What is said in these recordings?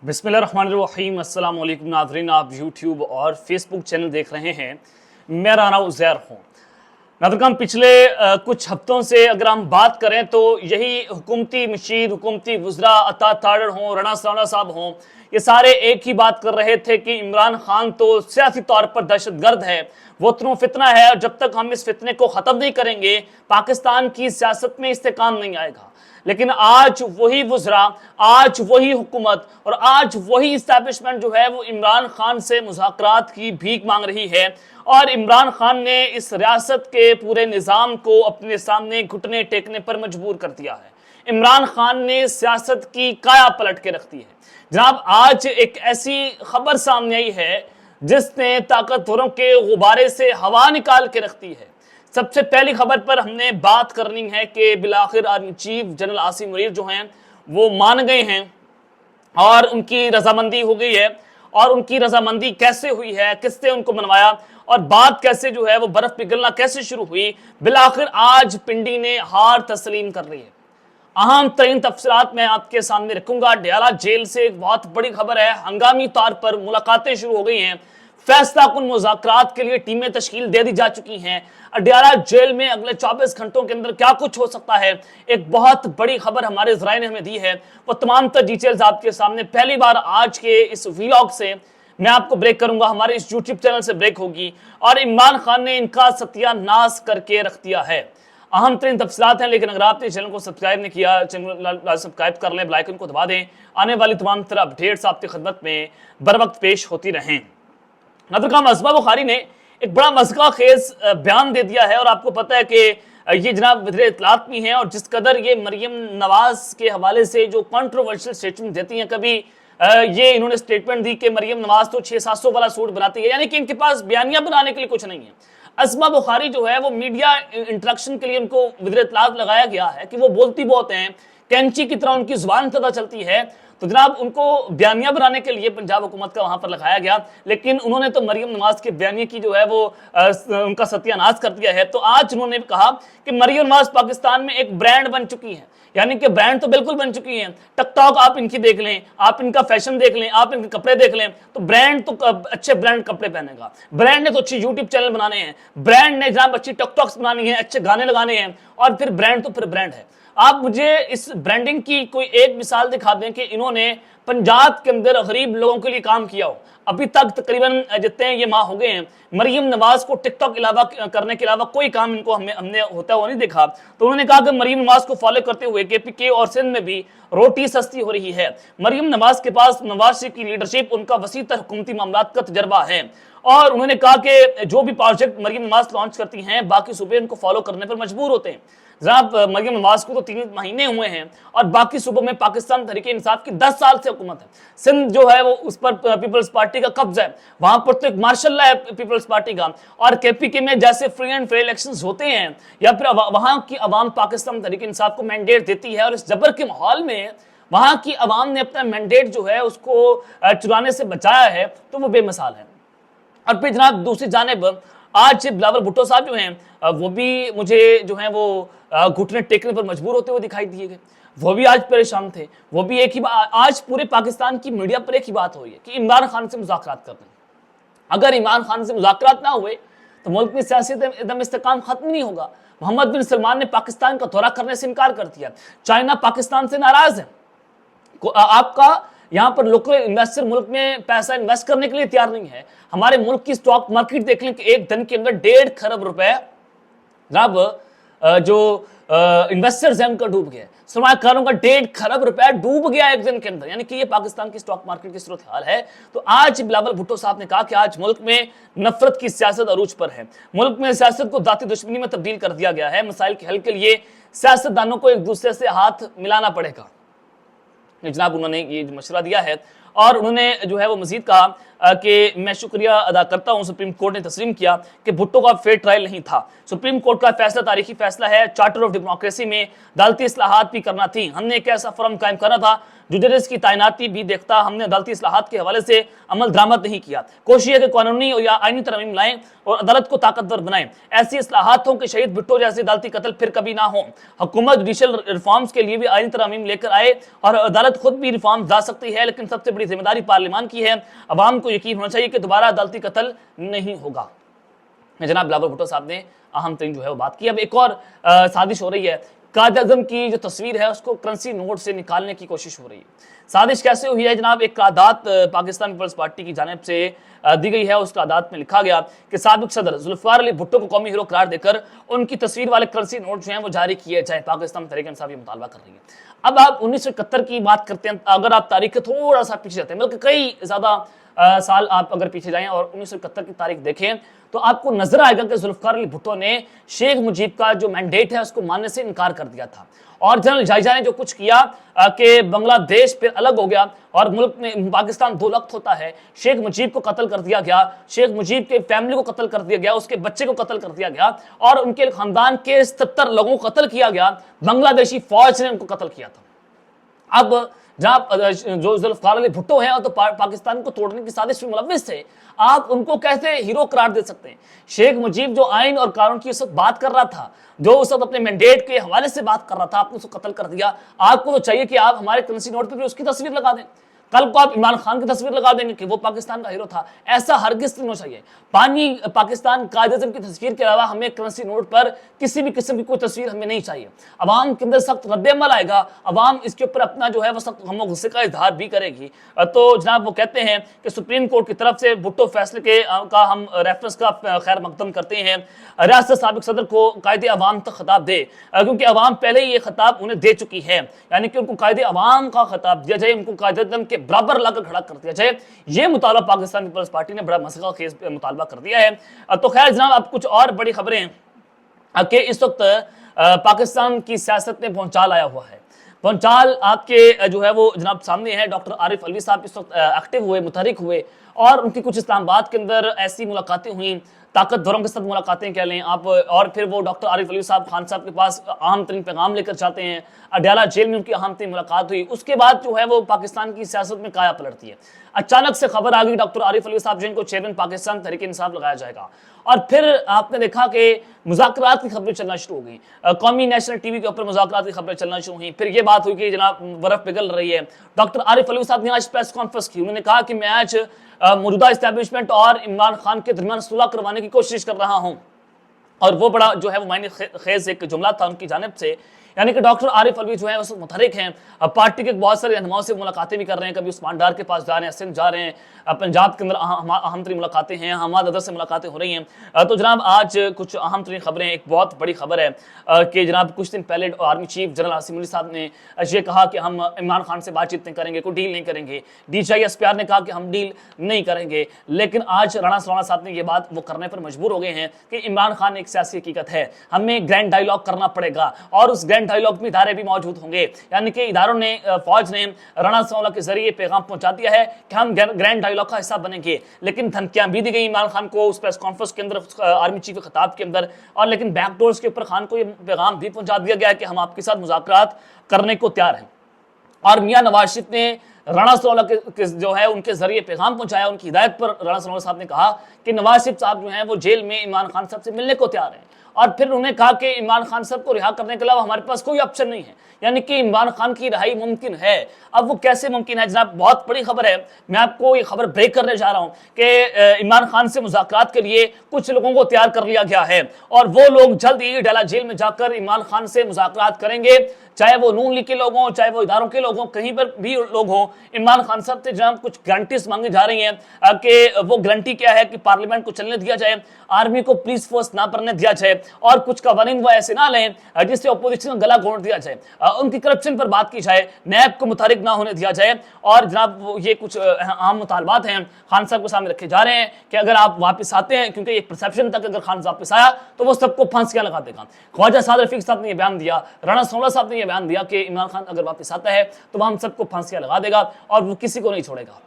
بسم اللہ الرحمن الرحیم۔ السلام علیکم ناظرین، آپ یوٹیوب اور فیس بک چینل دیکھ رہے ہیں۔ میں رانا عزیر ہوں۔ ناظرین، پچھلے کچھ ہفتوں سے اگر ہم بات کریں تو یہی حکومتی مشیر، حکومتی وزراء، عطا تارڑ ہوں، رانا سرانا صاحب ہوں، یہ سارے ایک ہی بات کر رہے تھے کہ عمران خان تو سیاسی طور پر دہشت گرد ہے، وہ فتنہ ہے، اور جب تک ہم اس فتنے کو ختم نہیں کریں گے پاکستان کی سیاست میں استحکام نہیں آئے گا۔ لیکن آج وہی وزراء، آج وہی حکومت اور آج وہی اسٹیبلشمنٹ جو ہے وہ عمران خان سے مذاکرات کی بھیک مانگ رہی ہے، اور عمران خان نے اس ریاست کے پورے نظام کو اپنے سامنے گھٹنے ٹیکنے پر مجبور کر دیا ہے۔ عمران خان نے سیاست کی کایا پلٹ کے رکھ دی ہے۔ جناب، آج ایک ایسی خبر سامنے آئی ہے جس نے طاقتوروں کے غبارے سے ہوا نکال کے رکھ دی ہے۔ سب سے پہلی خبر پر ہم نے بات کرنی ہے کہ بالآخر army chief general Asim Munir جو ہیں وہ مان گئے ہیں اور ان کی رضامندی ہو گئی ہے۔ اور ان کی رضامندی کیسے ہوئی ہے، کس نے ان کو منوایا، اور بات کیسے جو ہے وہ برف پگھلنا کیسے شروع ہوئی، بالآخر آج پنڈی نے ہار تسلیم کر لی ہے۔ اہم ترین تفصیلات میں آپ کے سامنے رکھوں گا۔ ڈیالہ جیل سے ایک بہت بڑی خبر ہے، ہنگامی طور پر ملاقاتیں شروع ہو گئی ہیں، فیصلہ کن مذاکرات کے لیے ٹیمیں تشکیل دے دی جا چکی ہیں۔ ڈیالہ جیل میں اگلے 24 گھنٹوں کے اندر کیا کچھ ہو سکتا ہے، ایک بہت بڑی خبر ہمارے ذرائع نے ہمیں دی ہے، وہ تمام تر ڈیٹیلز آپ کے سامنے پہلی بار آج کے اس ویلاگ سے میں آپ کو بریک کروں گا، ہمارے اس یوٹیوب چینل سے بریک ہوگی، اور عمران خان نے ان کا ستیہ ناش کر کے رکھ دیا ہے۔ اہم ترین تفصیلات ہیں، لیکن اگر آپ نے چینل کو سبسکرائب نہیں کیا، چینل سبسکرائب کر لیں، بیل آئیکن کو دبا دیں، آنے والی تمام طرح اپڈیٹس آپ کی خدمت میں بر وقت پیش ہوتی رہیں۔ ناظرین، ازما بخاری نے ایک بڑا مذاق خیز بیان دے دیا ہے، اور آپ کو پتہ ہے کہ یہ جناب وزیر اطلاعات بھی ہیں، اور جس قدر یہ مریم نواز کے حوالے سے جو کنٹروورشل سٹیٹمنٹ دیتی ہیں، کبھی یہ انہوں نے سٹیٹمنٹ دی کہ مریم نواز تو 600-700 والا سوٹ بناتی ہے، یعنی کہ ان کے پاس بیانیہ بنانے کے لیے کچھ نہیں ہے۔ ازما بخاری جو ہے وہ میڈیا انٹریکشن کے لیے ان کو وزیر اطلاعات لگایا گیا ہے کہ وہ بولتی بہت ہیں، کینچی کی طرح ان کی زبان پتہ چلتی ہے، تو جناب ان کو بیانیہ بنانے کے لیے پنجاب حکومت کا وہاں پر لگایا گیا، لیکن انہوں نے تو مریم نواز کے بیانیے کی جو ہے وہ ان کا ستیہ ناش کر دیا ہے۔ تو آج انہوں نے کہا کہ مریم نواز پاکستان میں ایک برانڈ بن چکی ہے، یعنی کہ برانڈ تو بالکل بن چکی ہیں۔ ٹک ٹاک آپ ان کی دیکھ لیں، آپ ان کا فیشن دیکھ لیں، آپ ان کے کپڑے دیکھ لیں، تو برانڈ تو اچھے برانڈ کپڑے پہنے گا، برانڈ نے تو اچھی یوٹیوب چینل بنانے ہیں، برانڈ نے جناب اچھی ٹک ٹاکس بنانی ہیں، اچھے گانے لگانے ہیں، اور پھر برانڈ تو پھر برانڈ ہے۔ آپ مجھے اس برانڈنگ کی کوئی ایک مثال دکھا دیں کہ انہوں نے پنجاب کے اندر غریب لوگوں کے لیے کام کیا ہو۔ ابھی تک تقریباً جتنے یہ ماہ ہو گئے ہیں، مریم نواز کو ٹک ٹاک کرنے کے علاوہ کوئی کام ان کو ہم نے ہوتا ہوا نہیں دیکھا۔ تو انہوں نے کہا کہ مریم نواز کو فالو کرتے ہوئے KPK اور سندھ میں بھی روٹی سستی ہو رہی ہے۔ مریم نواز کے پاس نواز شریف کی لیڈرشپ، ان کا وسیع تر حکومتی معاملات کا تجربہ ہے، اور انہوں نے کہا کہ جو بھی پروجیکٹ مریم نواز لانچ کرتی ہیں باقی صوبے ان کو فالو کرنے پر مجبور ہوتے ہیں۔ جناب مریم نواز کو تو 3 مہینے ہوئے ہیں، اور باقی صوبوں میں پاکستان تحریک انصاف کی 10 سال سے حکومت ہے۔ سندھ جو ہے وہ اس پر پیپلز پارٹی کا قبضہ ہے، وہاں پر تو ایک مارشل لا ہے پیپلز پارٹی کا، اور KPK میں جیسے فری اینڈ فیئر الیکشنز ہوتے ہیں، یا پھر وہاں کی عوام پاکستان تحریک انصاف کو مینڈیٹ دیتی ہے، اور اس جبر کے ماحول میں وہاں کی عوام نے اپنا مینڈیٹ جو ہے اس کو چرانے سے بچایا ہے، تو وہ بے مثال ہے۔ اور پھر جناب دوسری جانب آج بلاول بھٹو صاحب جو ہیں وہ بھی مجھے جو ہیں وہ گھٹنے ٹیکنے پر مجبور ہوتے ہوئے دکھائی دیے گئے، وہ بھی آج پریشان تھے، وہ بھی ایک ہی آج پورے پاکستان کی میڈیا پر ایک ہی بات ہوئی ہے کہ عمران خان سے مذاکرات کرتے ہیں۔ اگر عمران خان سے مذاکرات نہ ہوئے تو ملک میں سیاسی عدم استحکام ختم نہیں ہوگا۔ محمد بن سلمان نے پاکستان کا دورہ کرنے سے انکار کر دیا، چائنا پاکستان سے ناراض ہے، آپ کا یہاں پر لوکل انویسٹر ملک میں پیسہ انویسٹ کرنے کے لیے تیار نہیں ہے۔ ہمارے ملک کی سٹاک مارکیٹ دیکھ لیں کہ ایک دن کے اندر 1.5 کھرب روپے جناب جو انویسٹرز ہیں ان کا ڈوب گیا، سرمایہ کاروں کا 1.5 کھرب روپے ڈوب گیا ایک دن کے اندر، یعنی کہ یہ پاکستان کی سٹاک مارکیٹ کی صورتحال ہے۔ تو آج بلاول بھٹو صاحب نے کہا کہ آج ملک میں نفرت کی سیاست عروج پر ہے، ملک میں سیاست کو ذاتی دشمنی میں تبدیل کر دیا گیا ہے، مسائل کے حل کے لیے سیاستدانوں کو ایک دوسرے سے ہاتھ ملانا پڑے گا۔ جناب انہوں نے یہ مشورہ دیا ہے، اور انہوں نے جو ہے وہ مزید کہا کہ میں شکریہ ادا کرتا ہوں سپریم کورٹ نے تسلیم کیا کہ بھٹو کا فیئر ٹرائل نہیں تھا. سپریم کورٹ کا فیصلہ تاریخی فیصلہ ہے. چارٹر آف ڈیموکریسی میں عدالتی اصلاحات بھی کرنا تھی. ہم نے ایک ایسا فورم قائم کرنا تھا جو ججز کی تعیناتی بھی دیکھتا. ہم نے عدالتی اصلاحات کے حوالے سے عمل درآمد نہیں کیا. کوشش ہے کہ قانونی یا آئینی ترمیم لائیں اور عدالت کو طاقتور بنائیں. ایسی اصلاحات ہوں کہ شہید بھٹو جیسے عدالتی قتل پھر کبھی نہ ہوں. حکومت جوڈیشل ریفارمز کے لیے بھی آئینی ترمیم لے کر آئے اور عدالت خود بھی ریفارمز لا سکتی ہے، لیکن سب سے بڑی ذمہ داری پارلیمان کی ہے. عوام کو یقین ہونا چاہیے کہ دوبارہ عدالتی قتل نہیں ہوگا. جناب بلاول بھٹو صاحب نے اہم ترین جو ہے وہ بات کی. اب ایک اور سازش ہو رہی ہے. قائد اعظم کی جو تصویر ہے اس کو کرنسی نوٹ سے نکالنے کی کوشش ہو رہی ہے. سازش کیسے ہوئی ہے جناب؟ ایک قرارداد پاکستان پیپلز پارٹی کی جانب سے دی گئی ہے. اس قرارداد میں لکھا گیا کہ سابق صدر ذوالفقار علی بھٹو کو قومی ہیرو قرار دے کر ان کی تصویر والے کرنسی نوٹ جو ہیں وہ جاری کیے جائیں. پاکستان تحریک انصاف یہ مطالبہ کر رہی ہے. اب آپ 1971 کی بات کرتے ہیں، اگر آپ تاریخ کے تھوڑا سا پیچھے جاتے ہیں، بلکہ کئی زیادہ سال آپ اگر پیچھے جائیں اور 1971 کی تاریخ دیکھیں تو آپ کو نظر آئے گا کہ ذوالفقار علی بھٹو نے شیخ مجیب کا جو مینڈیٹ ہے اس کو ماننے سے انکار کر دیا تھا. اور جنرل جائجہ نے جو کچھ کیا کہ بنگلہ دیش پھر الگ ہو گیا اور ملک میں پاکستان دو لخت ہوتا ہے. شیخ مجیب کو قتل کر دیا گیا، شیخ مجیب کے فیملی کو قتل کر دیا گیا، اس کے بچے کو قتل کر دیا گیا اور ان کے خاندان کے 77 لوگوں کو قتل کیا گیا. بنگلہ دیشی فوج نے ان کو قتل کیا تھا. اب جب جو ذوالفقار علی بھٹو ہیں تو پاکستان کو توڑنے کی سازش میں ملوث تھے، آپ ان کو کیسے ہیرو قرار دے سکتے ہیں؟ شیخ مجیب جو آئین اور قانون کی اس وقت بات کر رہا تھا، جو اس وقت اپنے مینڈیٹ کے حوالے سے بات کر رہا تھا، آپ نے اس کو قتل کر دیا. آپ کو تو چاہیے کہ آپ ہمارے کرنسی نوٹ پہ بھی اس کی تصویر لگا دیں. کل کو آپ عمران خان کی تصویر لگا دیں گے کہ وہ پاکستان کا ہیرو تھا. ایسا ہرگز نہیں ہونا چاہیے. پاکستان قائد اعظم کی تصویر کے علاوہ ہمیں کرنسی نوٹ پر کسی بھی قسم کی کوئی تصویر ہمیں نہیں چاہیے. عوام کے اندر سخت رد عمل آئے گا، عوام اس کے اوپر اپنا جو ہے وہ سخت غم و غصے کا اظہار بھی کرے گی. تو جناب وہ کہتے ہیں کہ سپریم کورٹ کی طرف سے بھٹو فیصلے کا ہم ریفرنس کا خیر مقدم کرتے ہیں. ریاست سابق صدر کو قائد عوام تک خطاب دے، کیونکہ عوام پہلے ہی یہ خطاب انہیں دے چکی ہے. یعنی کہ ان کو قائد عوام کا خطاب دیا جائے، ان کو قائد اعظم کے برابر لا کر کھڑا کر دیا جائے. یہ مطالبہ پاکستان پیپلز پارٹی نے بڑا مسئلہ خیز مطالبہ کر دیا ہے. تو خیر جناب اب کچھ اور بڑی خبریں کہ اس وقت پاکستان کی سیاست میں بھونچال آیا ہوا ہے. بھونچال آپ کے جو ہے وہ جناب سامنے ہے. ڈاکٹر عارف علوی صاحب اس وقت ایکٹیو ہوئے، متحرک ہوئے اور ان کی کچھ اسلام آباد کے اندر ایسی ملاقاتیں ہوئیں، طاقتوروں کے ساتھ ملاقاتیں کہہ لیں آپ. اور پھر وہ ڈاکٹر عارف علوی صاحب خان صاحب کے پاس اہم ترین پیغام لے کر جاتے ہیں. اڈیالہ جیل میں ان کی اہم ترین ملاقات ہوئی. اس کے بعد جو ہے وہ پاکستان کی سیاست میں کایا پلٹتی ہے. اچانک سے خبر آ گئی ڈاکٹر عارف علوی صاحب جن کو چیئرمین پاکستان تحریک انصاف لگایا جائے گا. اور پھر آپ نے دیکھا کہ مذاکرات کی خبریں چلنا شروع ہو گئیں. قومی نیشنل ٹی وی کے اوپر مذاکرات کی خبریں چلنا شروع ہوئیں. پھر یہ بات ہوئی کہ جناب برف پگھل رہی ہے. ڈاکٹر عارف علوی صاحب نے آج پریس کانفرنس کی. انہوں نے کہا کہ میں آج موجودہ اسٹیبلشمنٹ اور عمران خان کے درمیان صلح کروانے کی کوشش کر رہا ہوں. اور وہ بڑا جو ہے وہ معنی خیز ایک جملہ تھا ان کی جانب سے. یعنی کہ ڈاکٹر عارف علوی جو ہے اس متحرک ہیں، پارٹی کے بہت سارے رہنماؤں سے ملاقاتیں بھی کر رہے ہیں. کبھی عثمان ڈار کے پاس جا رہے ہیں، سندھ جا رہے ہیں، پنجاب کے اندر اہم ترین ملاقاتیں ہیں، حماد ادر سے ملاقاتیں ہو رہی ہیں. تو جناب آج کچھ اہم ترین خبریں. ایک بہت بڑی خبر ہے کہ جناب کچھ دن پہلے آرمی چیف جنرل عاصم علی صاحب نے یہ کہا کہ ہم عمران خان سے بات چیت نہیں کریں گے، کوئی ڈیل نہیں کریں گے. D G I S P R نے کہا کہ ہم ڈیل نہیں کریں گے. لیکن آج رانا سورانا صاحب نے یہ بات وہ کرنے پر مجبور ہو گئے ہیں کہ عمران خان ایک سیاسی حقیقت ہے، ہمیں گرینڈ ڈائیلاگ کرنا پڑے گا اور اس گرینڈ ڈائیلاگ میں ادارے بھی موجود ہوں گے. یعنی کہ اداروں نے، فوج نے رانا سورانا کے ذریعے پیغام پہنچا دیا ہے کہ ہم گرینڈ ڈائیلاگ کا حصہ بنیں گے. لیکن دھمکیاں بھی دی گئی عمران خان کو اس پریس کانفرنس کے اندر، آرمی چیف کے خطاب کے اندر. اور لیکن بیک ڈورز کے اوپر خان کو یہ پیغام بھی پہنچا دیا گیا کہ ہم آپ کے ساتھ مذاکرات کرنے کو تیار ہیں. اور میاں نواز شریف نے رانا سورانا کے جو ہے ان کے ذریعے پیغام پہنچایا. ان کی ہدایت پر رانا سورانا صاحب نے کہا کہ نواز شریف صاحب جو ہیں وہ جیل میں عمران خان صاحب سے ملنے کو تیار ہیں. اور پھر انہوں نے کہا کہ عمران خان صاحب کو رہا کرنے کے علاوہ ہمارے پاس کوئی آپشن نہیں ہے. یعنی کہ عمران خان کی رہائی ممکن ہے. اب وہ کیسے ممکن ہے جناب؟ بہت بڑی خبر ہے. میں آپ کو یہ خبر بریک کرنے جا رہا ہوں کہ عمران خان سے مذاکرات کے لیے کچھ لوگوں کو تیار کر لیا گیا ہے اور وہ لوگ جلد ہی ڈیلا جیل میں جا کر عمران خان سے مذاکرات کریں گے. چاہے وہ نون لیگ کے لوگ ہوں، چاہے وہ اداروں کے لوگ ہوں، کہیں پر بھی لوگ ہوں. عمران خان صاحب سے جناب کچھ گارنٹیز مانگی جا رہی ہیں کہ وہ گارنٹی کیا ہے کہ پارلیمنٹ کو چلنے دیا جائے، آرمی کو پولیس فورس نہ بننے دیا جائے اور کچھ قوانین وہ ایسے نہ لیں جس سے اپوزیشن کا گلا گھونٹ دیا جائے، ان کی کرپشن پر بات کی جائے، نیب کو متحرک نہ ہونے دیا جائے. اور جناب یہ کچھ اہم مطالبات ہیں خان صاحب کے سامنے رکھے جا رہے ہیں کہ اگر آپ واپس آتے ہیں، کیونکہ ایک پرسیپشن تھا کہ اگر خان واپس آیا تو وہ سب کو پھانسیاں لگا دے گا. خواجہ سعد رفیق صاحب نے یہ بیان دیا، رانا سورانا صاحب نے یہ بیان دیا کہ عمران خان اگر واپس آتا ہے تو وہ ہم سب کو پھانسیاں لگا دے گا اور وہ کسی کو نہیں چھوڑے گا.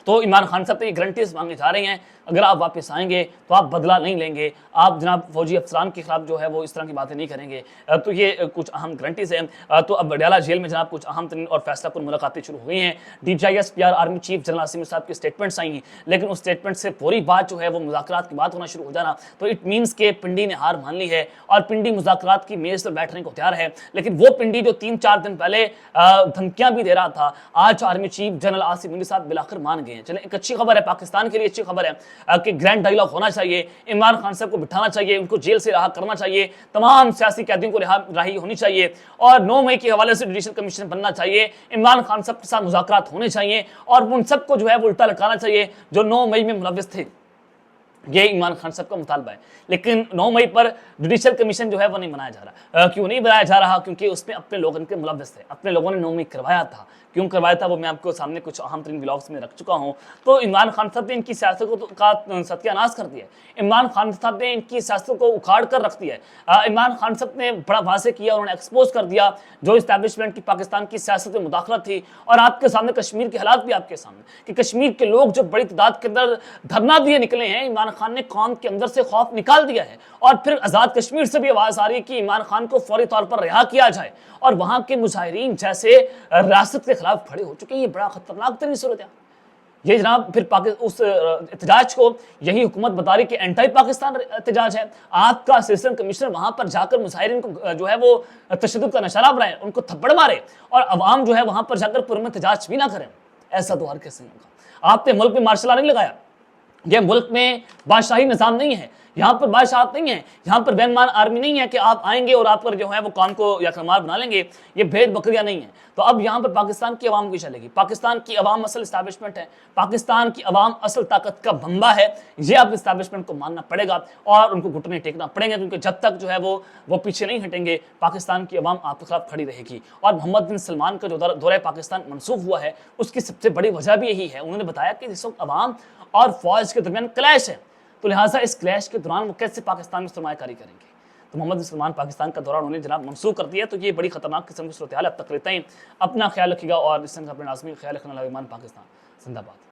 تو عمران خان صاحب تو یہ گارنٹیز مانگے جا رہے ہیں اگر آپ واپس آئیں گے تو آپ بدلہ نہیں لیں گے, آپ جناب فوجی افسران کے خلاف جو ہے وہ اس طرح کی باتیں نہیں کریں گے. تو یہ کچھ اہم گارنٹیز ہیں. تو اب وڈیالہ جیل میں جناب کچھ اہم ترین اور فیصلہ کن ملاقاتیں شروع ہو گئی ہیں. DGIS-PR army chief general Asim صاحب کی سٹیٹمنٹس آئی ہیں, لیکن اس سٹیٹمنٹ سے پوری بات جو ہے وہ مذاکرات کی بات ہونا شروع ہو جانا, تو اٹ مینس کہ پنڈی نے ہار مان لی ہے اور پنڈی مذاکرات کی میز پر بیٹھنے کو تیار ہے. لیکن وہ پنڈی جو 3-4 دن پہلے دھمکیاں بھی دے رہا تھا, آج آرمی چیف جنرل عاصم منی صاحب بلاخر مان گئے ہیں. چلیں ایک اچھی خبر ہے, پاکستان کے لیے اچھی خبر ہے کہ گرینڈ ڈائیلاگ ہونا چاہیے, عمران خان صاحب کو بٹھانا چاہیے, ان کو جیل سے رہا کرنا چاہیے, تمام سیاسی قیدیوں کو رہائی ہونی چاہیے, اور 9 مئی کے حوالے سے جوڈیشل کمیشن بننا چاہیے. عمران خان صاحب کے ساتھ مذاکرات ہونے چاہیے اور ان سب کو جو ہے وہ الٹا لٹکانا چاہیے جو 9 مئی میں ملوث تھے. یہ عمران خان صاحب کا مطالبہ ہے. لیکن 9 مئی پر جوڈیشل کمیشن جو ہے وہ نہیں بنایا جا رہا. کیوں نہیں بنایا جا رہا؟ کیونکہ اس میں اپنے لوگوں کے ملوث تھے, اپنے لوگوں نے 9 مئی کروایا تھا. کیوں کروایا تھا وہ میں آپ کو سامنے کچھ اہم ترین ولاگز میں رکھ چکا ہوں. تو عمران خان صاحب نے ان کی سیاستوں کا ستیہ ناش کر دیا ہے. عمران خان صاحب نے ان کی سیاستوں کو اکھاڑ کر رکھ دیا ہے. عمران خان صاحب نے بڑا واضح کیا, انہوں نے ایکسپوز کر دیا جو اسٹیبلشمنٹ کی پاکستان کی سیاست میں مداخلت تھی. اور آپ کے سامنے کشمیر کے حالات بھی آپ کے سامنے کہ کشمیر کے لوگ جو بڑی تعداد کے اندر دھرنا دیے نکلے ہیں, عمران خان نے قوم کے اندر سے خوف نکال دیا ہے. اور پھر آزاد کشمیر سے بھی آواز آ رہی ہے کہ عمران خان کو فوری طور پر رہا کیا جائے, اور وہاں کے مظاہرین جیسے ریاست کے خلاف کھڑے ہو چکے ہیں. یہ بڑا خطرناک ترین صورت ہے. یہ جناب پھر اس احتجاج کو یہی حکومت بتا رہی کہ اینٹائی پاکستان احتجاج ہے. آپ کا اسسٹنٹ کمشنر وہاں پر جا کر مظاہرین کو جو ہے وہ تشدد کا نشانہ بنائے, ان کو تھپڑ مارے, اور عوام جو ہے وہاں پر جا کر پرامن احتجاج بھی نہ کریں. ایسا تو ہر کسی نے ہوگا. آپ نے ملک میں مارشل لا نہیں لگایا. یہ ملک میں بادشاہی نظام نہیں ہے, یہاں پر بادشاہت نہیں ہے, یہاں پر بین آرمی نہیں ہے کہ آپ آئیں گے اور آپ پر جو ہے وہ قوم کو یکمار بنا لیں گے. یہ بھید بکریاں نہیں ہیں. تو اب یہاں پر پاکستان کی عوام کی چلے گی. پاکستان کی عوام اصل اسٹیبلشمنٹ ہے, پاکستان کی عوام اصل طاقت کا بمبا ہے. یہ اب اسٹیبلشمنٹ کو ماننا پڑے گا اور ان کو گھٹنے ٹیکنا پڑیں گے, کیونکہ جب تک جو ہے وہ پیچھے نہیں ہٹیں گے پاکستان کی عوام آپ کے خلاف کھڑی رہے گی. اور محمد بن سلمان کا جو دورہ پاکستان منسوخ ہوا ہے اس کی سب سے بڑی وجہ بھی یہی ہے. انہوں نے بتایا کہ اس وقت عوام اور فوج کے درمیان کلیش ہے, تو لہٰذا اس کلیش کے دوران وہ کیسے پاکستان میں سرمایہ کاری کریں گے. تو محمد بن سلمان پاکستان کا دورہ انہوں نے جناب منسوخ کر دیا. تو یہ بڑی خطرناک قسم کی صورتحال اب تک لیتے ہیں. اپنا خیال رکھیے گا اور اس طرح اپنے ناظرین کا خیال رکھنا. ایمان پاکستان زندہ باد.